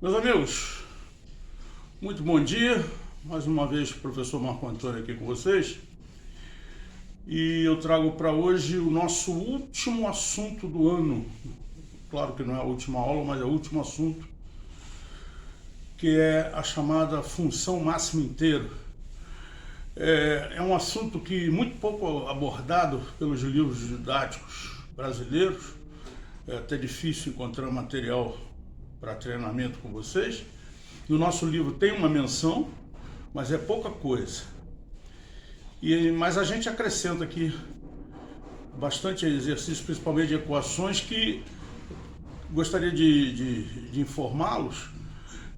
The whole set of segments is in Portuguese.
Meus amigos, muito bom dia. Mais uma vez, o professor Marco Antônio aqui com vocês. E eu trago para hoje o nosso último assunto do ano. Claro que não é a última aula, mas é o último assunto, que é a chamada função máxima inteira. É um assunto que muito pouco abordado pelos livros didáticos brasileiros. É até difícil encontrar material para treinamento com vocês. No nosso livro tem uma menção, mas é pouca coisa. Mas a gente acrescenta aqui bastante exercícios, principalmente de equações, que gostaria de informá-los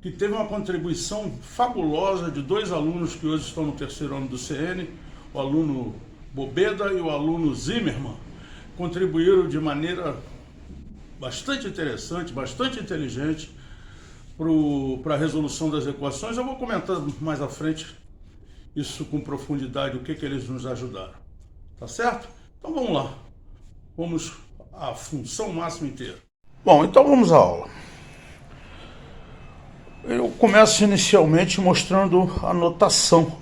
que teve uma contribuição fabulosa de dois alunos que hoje estão no terceiro ano do CN, o aluno Bobeda e o aluno Zimmermann. Contribuíram de maneira bastante interessante, bastante inteligente para a resolução das equações. Eu vou comentar mais à frente isso com profundidade, o que eles nos ajudaram. Tá certo? Então vamos lá. Vamos à função máxima inteira. Bom, então vamos à aula. Eu começo inicialmente mostrando a notação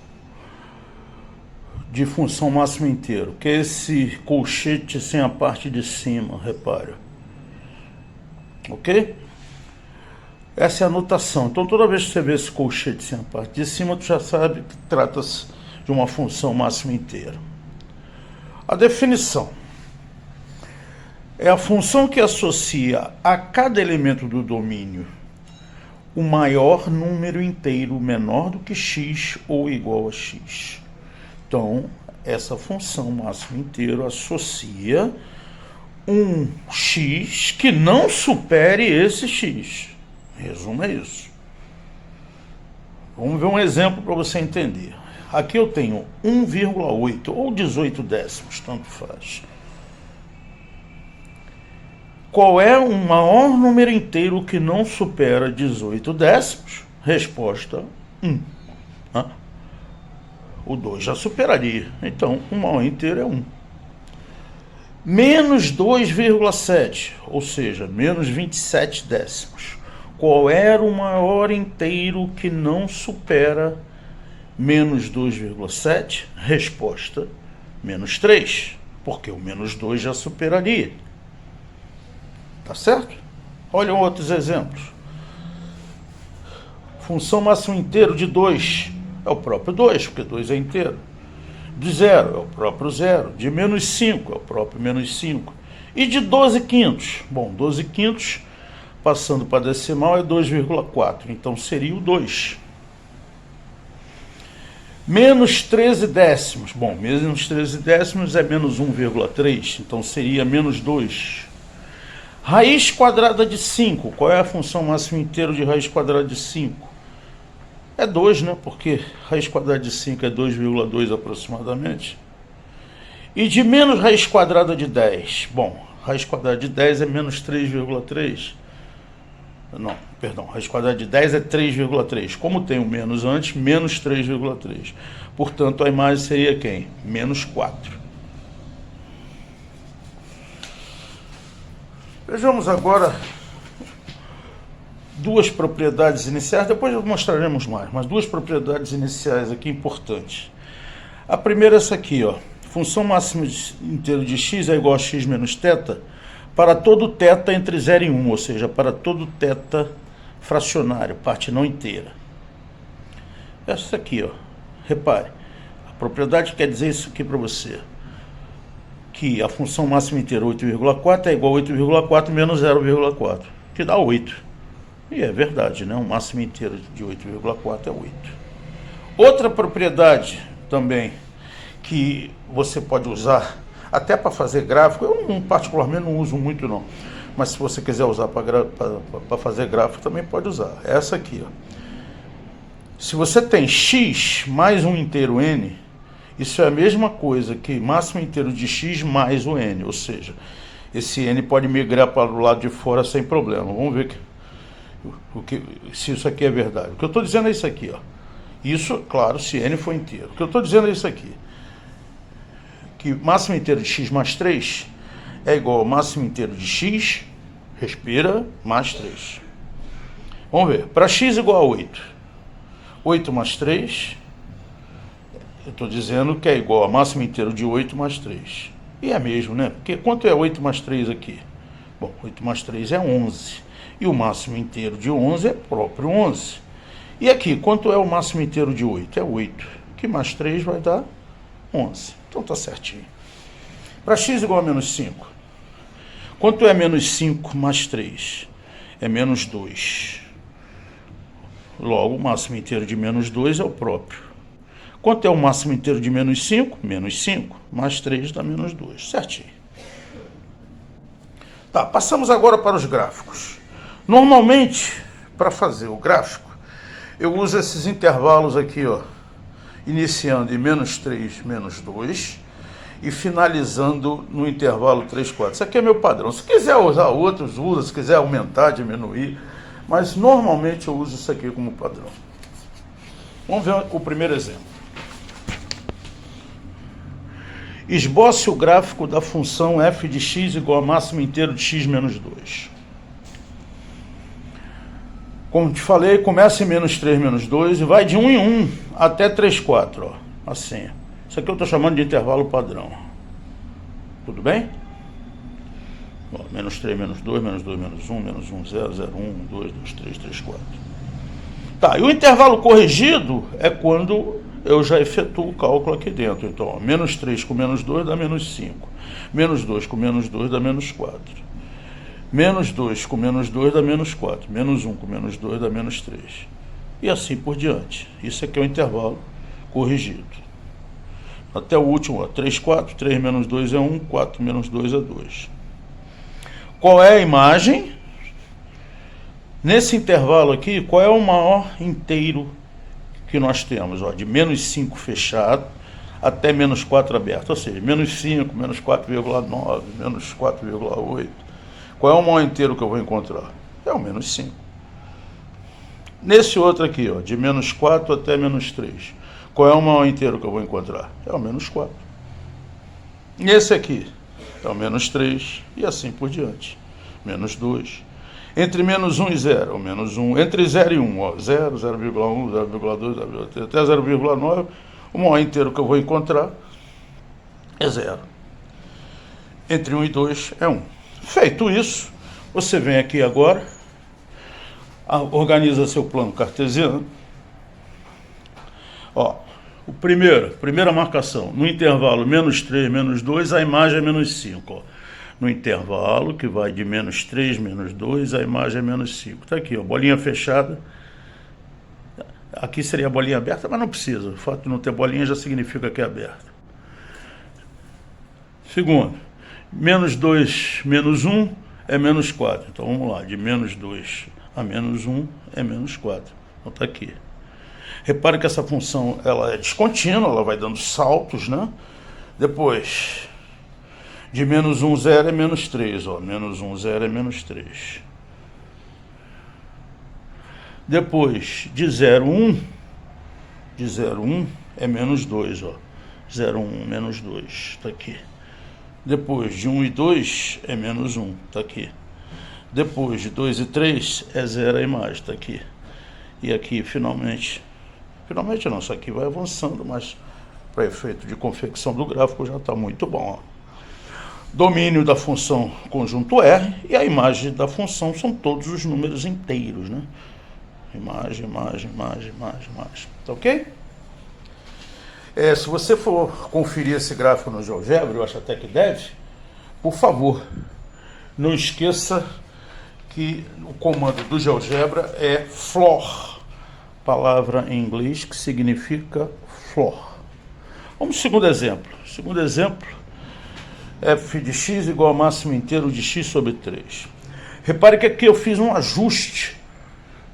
de função máxima inteira, que é esse colchete sem a parte de cima, repare. Ok? Essa é a notação. Então toda vez que você vê esse colchete sem a parte de cima, tu já sabe que trata-se de uma função máxima inteira. A definição é a função que associa a cada elemento do domínio o maior número inteiro menor do que x ou igual a x. Então, essa função máxima inteira associa um x que não supere esse x. Resumo é isso. Vamos ver um exemplo para você entender. Aqui eu tenho 1,8 ou 18 décimos, tanto faz. Qual é o maior número inteiro que não supera 18 décimos? Resposta 1. O 2 já superaria. Então, o maior inteiro é 1. Menos 2,7, ou seja, menos 27 décimos. Qual era o maior inteiro que não supera menos 2,7? Resposta, menos 3, porque o menos 2 já superaria. Tá certo? Olha outros exemplos. Função máxima inteiro de 2 é o próprio 2, porque 2 é inteiro. De 0 é o próprio 0. De menos 5 é o próprio menos 5. E de 12 quintos? Bom, 12 quintos, passando para decimal, é 2,4. Então seria o 2. Menos 13 décimos. Bom, menos 13 décimos é menos 1,3. Então seria menos 2. Raiz quadrada de 5. Qual é a função máxima inteira de raiz quadrada de 5? É 2, né? Porque raiz quadrada de 5 é 2,2 aproximadamente. E de menos raiz quadrada de 10? Bom, raiz quadrada de 10 é menos 3,3. Não, perdão, raiz quadrada de 10 é 3,3. Como tem o menos antes, menos 3,3. Portanto, a imagem seria quem? Menos 4. Vejamos agora duas propriedades iniciais, depois mostraremos mais, mas duas propriedades iniciais aqui importantes. A primeira é essa aqui, ó. Função máxima inteira de x é igual a x menos θ para todo θ entre 0 e 1, ou seja, para todo θ fracionário, parte não inteira. Essa aqui, ó. Repare, a propriedade quer dizer isso aqui para você, que a função máxima inteira 8,4 é igual a 8,4 menos 0,4, que dá 8. E é verdade, né? O máximo inteiro de 8,4 é 8. Outra propriedade também que você pode usar até para fazer gráfico, eu particularmente não uso muito não, mas se você quiser usar para fazer gráfico também pode usar. Essa aqui, ó. Se você tem x mais um inteiro n, isso é a mesma coisa que máximo inteiro de x mais o n, ou seja, esse n pode migrar para o lado de fora sem problema. Vamos ver se isso aqui é verdade. O que eu estou dizendo é isso aqui, ó. Isso, claro, se n for inteiro. O que eu estou dizendo é isso aqui, que máximo inteiro de x mais 3 é igual ao máximo inteiro de x, respira, mais 3. Vamos ver. Para x igual a 8. 8 mais 3. Eu estou dizendo que é igual a máximo inteiro de 8 mais 3. E é mesmo, né? Porque quanto é 8 mais 3 aqui? Bom, 8 mais 3 é 11. E o máximo inteiro de 11 é próprio 11. E aqui, quanto é o máximo inteiro de 8? É 8. Que mais 3 vai dar 11. Então tá certinho. Para x igual a menos 5. Quanto é menos 5 mais 3? É menos 2. Logo, o máximo inteiro de menos 2 é o próprio. Quanto é o máximo inteiro de menos 5? Menos 5 mais 3 dá menos 2. Certinho. Tá, passamos agora para os gráficos. Normalmente, para fazer o gráfico, eu uso esses intervalos aqui, ó, iniciando em menos 3, menos 2 e finalizando no intervalo 3, 4. Isso aqui é meu padrão. Se quiser usar outros, usa. Se quiser aumentar, diminuir. Mas normalmente eu uso isso aqui como padrão. Vamos ver o primeiro exemplo. Esboce o gráfico da função f de x igual a máximo inteiro de x menos 2. Como te falei, começa em menos 3, menos 2 e vai de 1 em 1 até 3, 4. Ó, assim. Isso aqui eu estou chamando de intervalo padrão. Tudo bem? Ó, menos 3, menos 2, menos 2, menos 1, menos 1, 0, 0, 1, 2, 2, 3, 3, 4. Tá, e o intervalo corrigido é quando eu já efetuo o cálculo aqui dentro. Então, ó, menos 3 com menos 2 dá menos 5. Menos 2 com menos 2 dá menos 4. Menos 2 com menos 2 dá menos 4. Menos 1 com menos 2 dá menos 3. E assim por diante. Isso aqui é o intervalo corrigido. Até o último, ó, 3, 4. 3 menos 2 é 1. 4 menos 2 é 2. Qual é a imagem? Nesse intervalo aqui, qual é o maior inteiro que nós temos? Ó, de menos 5 fechado até menos 4 aberto. Ou seja, menos 5, menos 4,9, menos 4,8. Qual é o maior inteiro que eu vou encontrar? É o menos 5. Nesse outro aqui, ó, de menos 4 até menos 3. Qual é o maior inteiro que eu vou encontrar? É o menos 4. Nesse aqui é o menos 3 e assim por diante. Menos 2. Entre menos 1 e 0, é o menos 1. Entre 0 e 1, ó, 0, 0,1, 0,2, 0,3, até 0,9. O maior inteiro que eu vou encontrar é 0. Entre 1 e 2 é 1. Feito isso, você vem aqui agora, organiza seu plano cartesiano. Ó, primeira marcação, no intervalo menos 3, menos 2, a imagem é menos 5. Ó. No intervalo, que vai de menos 3, menos 2, a imagem é menos 5. Está aqui, ó, bolinha fechada. Aqui seria a bolinha aberta, mas não precisa. O fato de não ter bolinha já significa que é aberta. Segundo, menos 2, menos 1 é menos 4. Então vamos lá, de menos 2 a menos 1 é menos 4. Então está aqui. Repare que essa função ela é descontínua, ela vai dando saltos, né? Depois, de menos 1, 0 é menos 3. Ó. Menos 1, 0 é menos 3. Depois, de 0, 1, de 0, 1 é menos 2. Ó. 0, 1, menos 2. Está aqui. Depois de 1 e 2 é menos 1, está aqui. Depois de 2 e 3 é 0 a imagem, está aqui. E aqui finalmente não, isso aqui vai avançando, mas para efeito de confecção do gráfico já está muito bom. Ó. Domínio da função conjunto R e a imagem da função são todos os números inteiros, né? Imagem. Tá ok? Se você for conferir esse gráfico no GeoGebra, eu acho até que deve, por favor, não esqueça que o comando do GeoGebra é floor, palavra em inglês que significa floor. Vamos ao segundo exemplo. Segundo exemplo, f de x igual a máximo inteiro de x sobre 3. Repare que aqui eu fiz um ajuste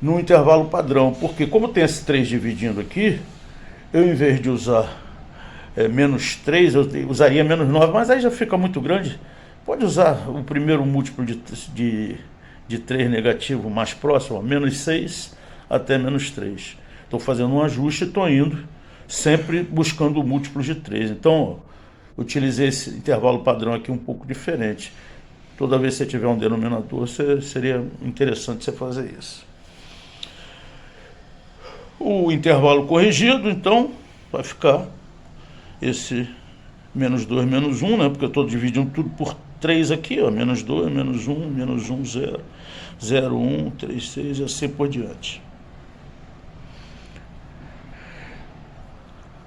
no intervalo padrão, porque como tem esse 3 dividindo aqui, eu, em vez de usar menos 3, eu usaria menos 9, mas aí já fica muito grande. Pode usar o primeiro múltiplo de 3 negativo mais próximo, ó, menos 6 até menos 3. Estou fazendo um ajuste e estou indo sempre buscando múltiplos de 3. Então, ó, utilizei esse intervalo padrão aqui um pouco diferente. Toda vez que você tiver um denominador, seria interessante você fazer isso. O intervalo corrigido, então, vai ficar esse menos 2, menos 1, né? Porque eu estou dividindo tudo por 3 aqui, ó. Menos 2, menos 1, 0. 0, 1, 3, 6 e assim por diante.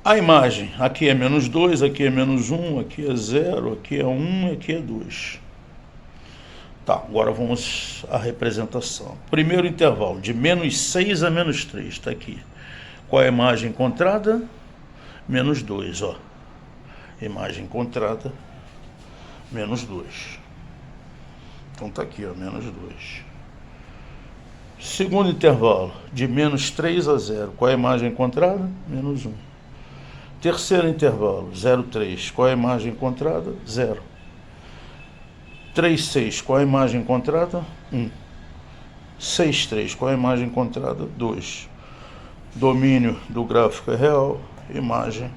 A imagem, aqui é menos 2, aqui é menos 1, aqui é 0, aqui é 1 e aqui é 2. Tá, agora vamos à representação. Primeiro intervalo, de menos 6 a menos 3, está aqui. Qual é a imagem encontrada? Menos 2, ó. Imagem encontrada, menos 2. Então está aqui, ó, menos 2. Segundo intervalo, de menos 3 a 0. Qual é a imagem encontrada? Menos 1. Terceiro intervalo, 0,3. Qual é a imagem encontrada? 0. 3,6. Qual é a imagem encontrada? 1. 6,3. Qual é a imagem encontrada? 2. Domínio do gráfico é real. Imagem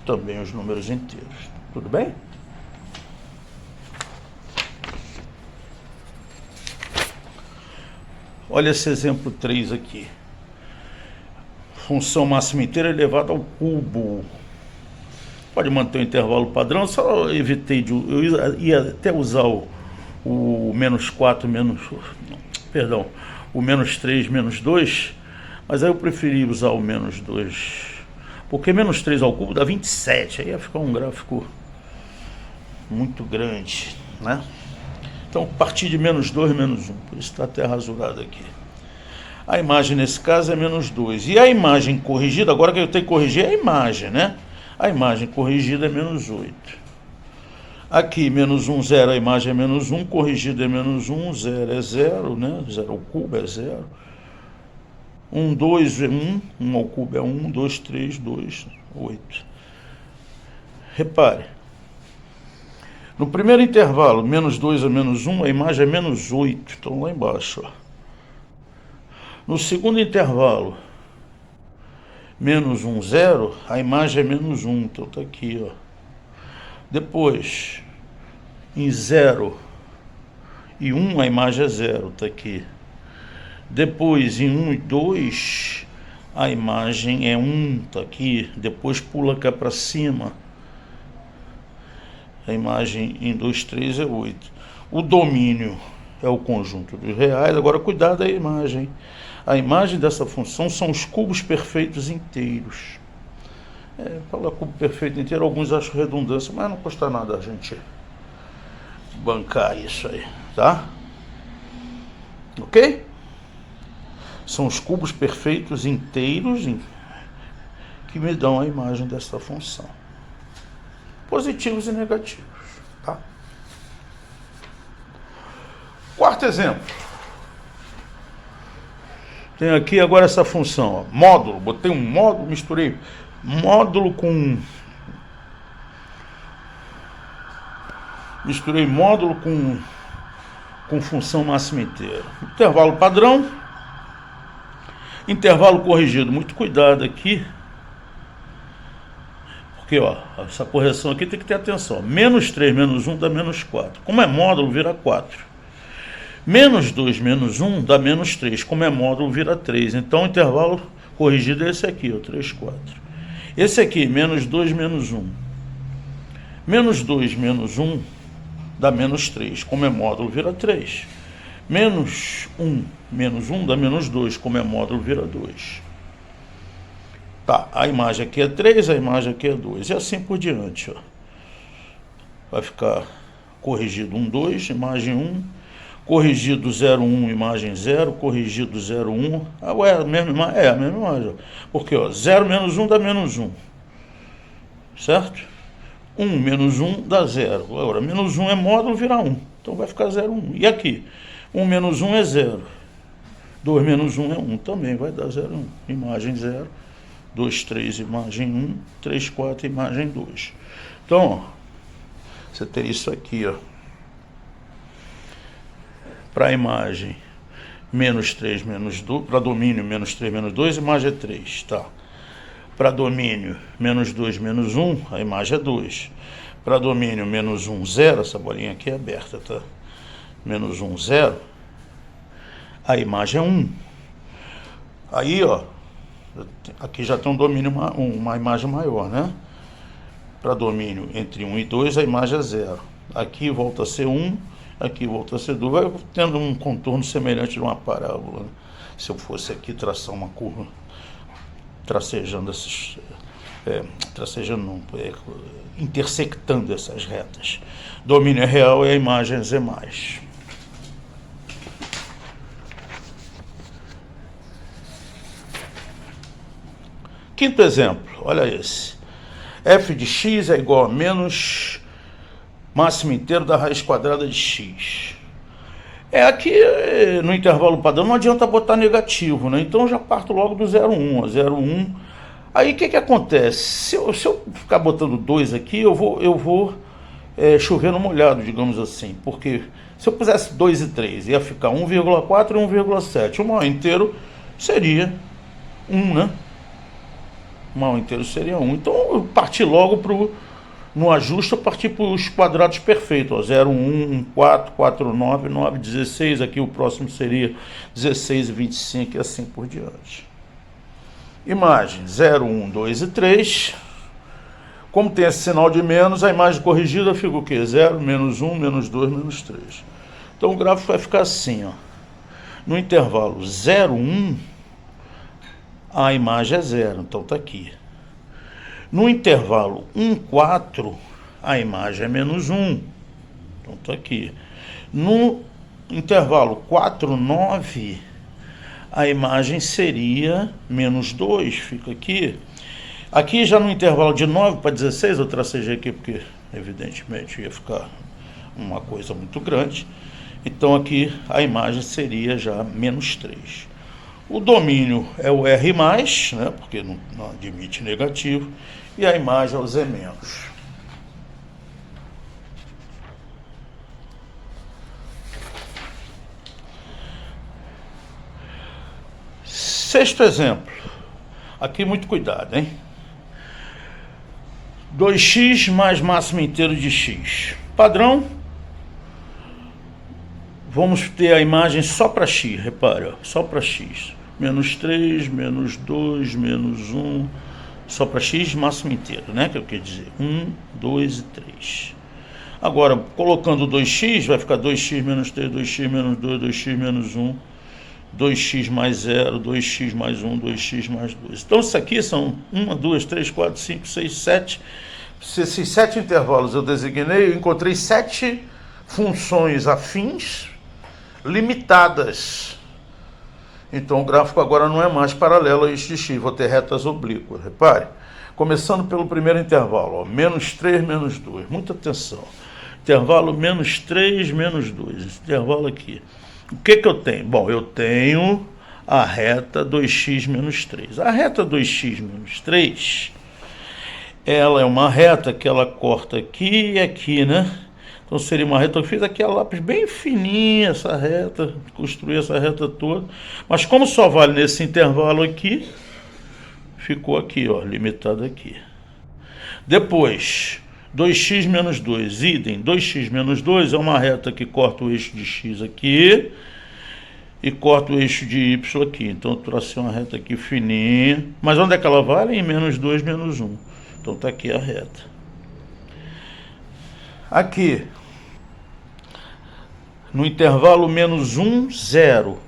também os números inteiros. Tudo bem? Olha esse exemplo 3 aqui. Função máxima inteira elevada ao cubo. Pode manter o intervalo padrão, só evitei de... Eu ia até usar o menos 4, o menos 3, menos 2, mas aí eu preferi usar o menos 2, porque menos 3 ao cubo dá 27, aí ia ficar um gráfico muito grande, né? Então, a partir de menos 2, menos 1, por isso está até rasurado aqui. A imagem, nesse caso, é menos 2. E a imagem corrigida, agora que eu tenho que corrigir é a imagem, né? A imagem corrigida é menos 8. Aqui, menos 1, 0, a imagem é menos 1, corrigida é menos 1, 0 é 0, né? 0 ao cubo é 0. 1, 2 é 1, 1 ao cubo é 1, 2, 3, 2, 8. Repare. No primeiro intervalo, menos 2 a menos 1, a imagem é menos 8. Então, lá embaixo, ó. No segundo intervalo, menos 1, 0, a imagem é menos 1. Então, está aqui, ó. Depois, em 0 e 1, a imagem é 0. Está aqui. Depois, em 1 e 2, a imagem é 1. Está aqui. Depois, pula cá para cima. A imagem em 2, 3 é 8. O domínio é o conjunto dos reais. Agora, cuidado da imagem. A imagem dessa função são os cubos perfeitos inteiros. Falar cubo perfeito inteiro, alguns acham redundância, mas não custa nada a gente bancar isso aí, tá? Ok? São os cubos perfeitos inteiros que me dão a imagem dessa função. Positivos e negativos, tá? Quarto exemplo. Tem aqui agora essa função, ó, módulo. Botei um módulo, misturei módulo com... Misturei módulo com função máxima inteira. Intervalo padrão. Intervalo corrigido. Muito cuidado aqui. Porque, ó, essa correção aqui tem que ter atenção. Menos 3, menos 1 dá menos 4. Como é módulo, vira 4. Menos 2, menos 1 dá menos 3. Como é módulo, vira 3. Então, o intervalo corrigido é esse aqui, ó, 3, 4. Esse aqui, menos 2, menos 1. Menos 2, menos 1 dá menos 3. Como é módulo, vira 3. Menos 1, menos 1 dá menos 2. Como é módulo, vira 2. Tá, a imagem aqui é 3, a imagem aqui é 2. E assim por diante, ó. Vai ficar corrigido 1, 2, imagem 1. Corrigido 0, 1, imagem 0. Corrigido 0, 1. É a mesma imagem? É a mesma imagem. Porque, ó, 0 menos 1 dá menos 1. Certo? 1 menos 1 dá 0. Agora, menos 1 é módulo, vira 1. Então vai ficar 0, 1. E aqui? 1 menos 1 é 0. 2 menos 1 é 1. Também vai dar 0, 1. Imagem 0. 2, 3, imagem 1. 3, 4, imagem 2. Então, ó, você tem isso aqui, ó. Para a imagem, menos 3, menos 2. Para domínio, menos 3, menos 2, imagem é 3. Tá. Para domínio, menos 2, menos 1, a imagem é 2. Para domínio, menos 1, 0. Essa bolinha aqui é aberta, tá? Menos 1, 0. A imagem é 1. Aí, ó, Aqui já tem um domínio, uma imagem maior, né? Para domínio entre 1 e 2, a imagem é 0. Aqui volta a ser 1, aqui volta a ser 2, vai tendo um contorno semelhante de uma parábola, né? Se eu fosse aqui traçar uma curva, tracejando esses... intersectando essas retas. Domínio é real e a imagem é Z+. Quinto exemplo, olha esse. F de x é igual a menos máximo inteiro da raiz quadrada de x. Aqui no intervalo padrão não adianta botar negativo, né? Então eu já parto logo do 0,1. 0,1. Aí o que acontece? Se eu ficar botando 2 aqui, eu vou chover no molhado, digamos assim. Porque se eu pusesse 2 e 3, ia ficar 1,4 e 1,7. O maior inteiro seria 1, né? O maior inteiro seria 1. Então eu parti logo no ajuste, eu parti para os quadrados perfeitos. 0, 1, 1, 4, 4, 9, 9, 16. Aqui o próximo seria 16 e 25 e assim por diante. Imagem 0, 1, 2 e 3. Como tem esse sinal de menos, a imagem corrigida fica o quê? 0, menos 1, menos 2, menos 3. Então o gráfico vai ficar assim, ó. No intervalo 0, 1, a imagem é 0, então está aqui. No intervalo 1, 4, a imagem é menos 1, então está aqui. No intervalo 4, 9, a imagem seria menos 2, fica aqui. Aqui já no intervalo de 9 para 16, eu tracejei aqui porque evidentemente ia ficar uma coisa muito grande. Então aqui a imagem seria já menos 3. O domínio é o R+, né, porque não admite negativo, e a imagem é o Z-. Sexto exemplo. Aqui muito cuidado, hein? 2x mais máximo inteiro de x. Padrão. Vamos ter a imagem só para x, repara, só para x. Menos 3, menos 2, menos 1, só para x máximo inteiro, né? Que eu quero dizer, 1, 2 e 3. Agora, colocando 2x, vai ficar 2x menos 3, 2x menos 2, 2x menos 1, 2x mais 0, 2x mais 1, 2x mais 2. Então, isso aqui são 1, 2, 3, 4, 5, 6, 7. Se esses 7 intervalos eu designei, eu encontrei 7 funções afins limitadas. Então o gráfico agora não é mais paralelo a eixo de x, vou ter retas oblíquas. Repare, começando pelo primeiro intervalo, ó, menos 3, menos 2, muita atenção. Intervalo menos 3, menos 2, esse intervalo aqui. O que eu tenho? Bom, eu tenho a reta 2x menos 3. A reta 2x menos 3, ela é uma reta que ela corta aqui e aqui, né? Então seria uma reta, eu fiz aqui a lápis bem fininha, essa reta, construí essa reta toda. Mas como só vale nesse intervalo aqui, ficou aqui, ó, limitado aqui. Depois, 2x menos 2, idem, 2x menos 2 é uma reta que corta o eixo de x aqui e corta o eixo de y aqui. Então eu tracei uma reta aqui fininha, mas onde é que ela vale? Em menos 2, menos 1. Então está aqui a reta. Aqui, no intervalo menos 1, 0.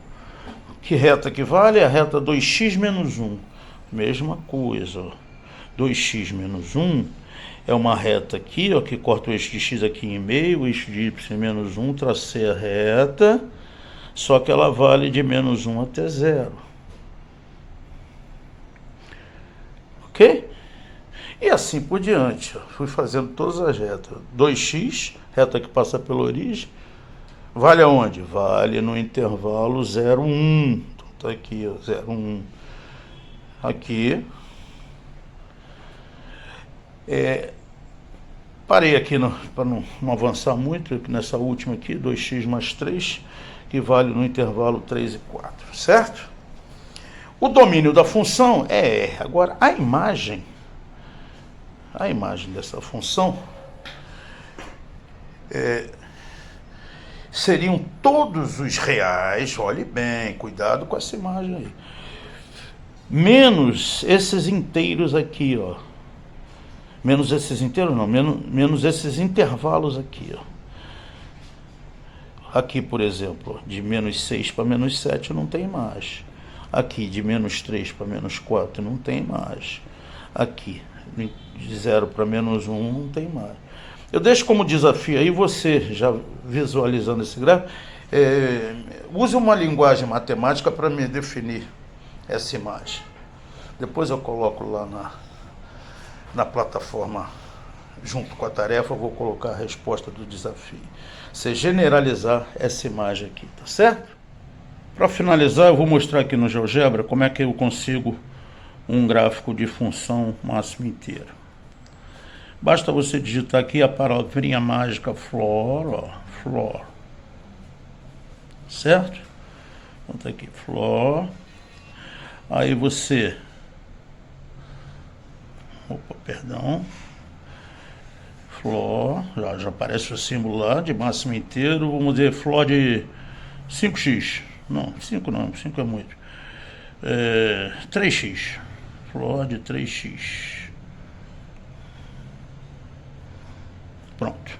Que reta que vale? A reta 2x menos 1. Mesma coisa, ó. 2x menos 1 é uma reta aqui, ó, que corta o eixo de x aqui em meio, o eixo de y menos 1, tracei a reta, só que ela vale de menos 1 até 0. Ok? E assim por diante, ó. Fui fazendo todas as retas. 2x, reta que passa pela origem, vale aonde? Vale no intervalo 0, 1. Então tá aqui, ó, 0, 1. Aqui. Parei aqui para não avançar muito, nessa última aqui, 2x mais 3, que vale no intervalo 3 e 4, certo? O domínio da função é R. Agora, a imagem dessa função seriam todos os reais, olhe bem, cuidado com essa imagem aí, menos esses inteiros aqui, ó. Menos esses inteiros não, menos esses intervalos aqui, ó. Aqui, por exemplo, de menos 6 para menos 7 não tem mais. Aqui, de menos 3 para menos 4 não tem mais. Aqui, de 0 para menos 1 não tem mais. Eu deixo como desafio aí, você já visualizando esse gráfico, use uma linguagem matemática para me definir essa imagem. Depois eu coloco lá na plataforma, junto com a tarefa, eu vou colocar a resposta do desafio. Você generalizar essa imagem aqui, tá certo? Para finalizar, eu vou mostrar aqui no GeoGebra como é que eu consigo um gráfico de função máxima inteira. Basta você digitar aqui a palavrinha mágica floor, ó, floor. Certo? Então tá aqui, floor. Aí você... Opa, perdão. Floor, já aparece o símbolo lá de máximo inteiro. Vamos dizer floor de 5x. Não, 5 não, 5 é muito. 3x. Floor de 3x. Pronto.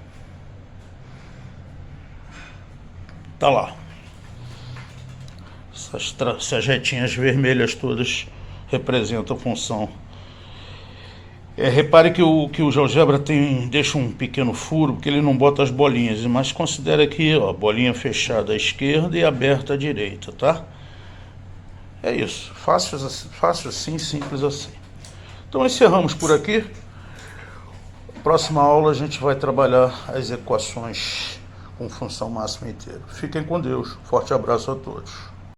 Tá lá. Essas retinhas vermelhas todas representam a função. Repare que o GeoGebra deixa um pequeno furo, porque ele não bota as bolinhas, mas considera aqui, ó, bolinha fechada à esquerda e aberta à direita, tá? É isso, fácil assim, simples assim. Então encerramos por aqui. Próxima aula a gente vai trabalhar as equações com função máxima inteira. Fiquem com Deus, forte abraço a todos.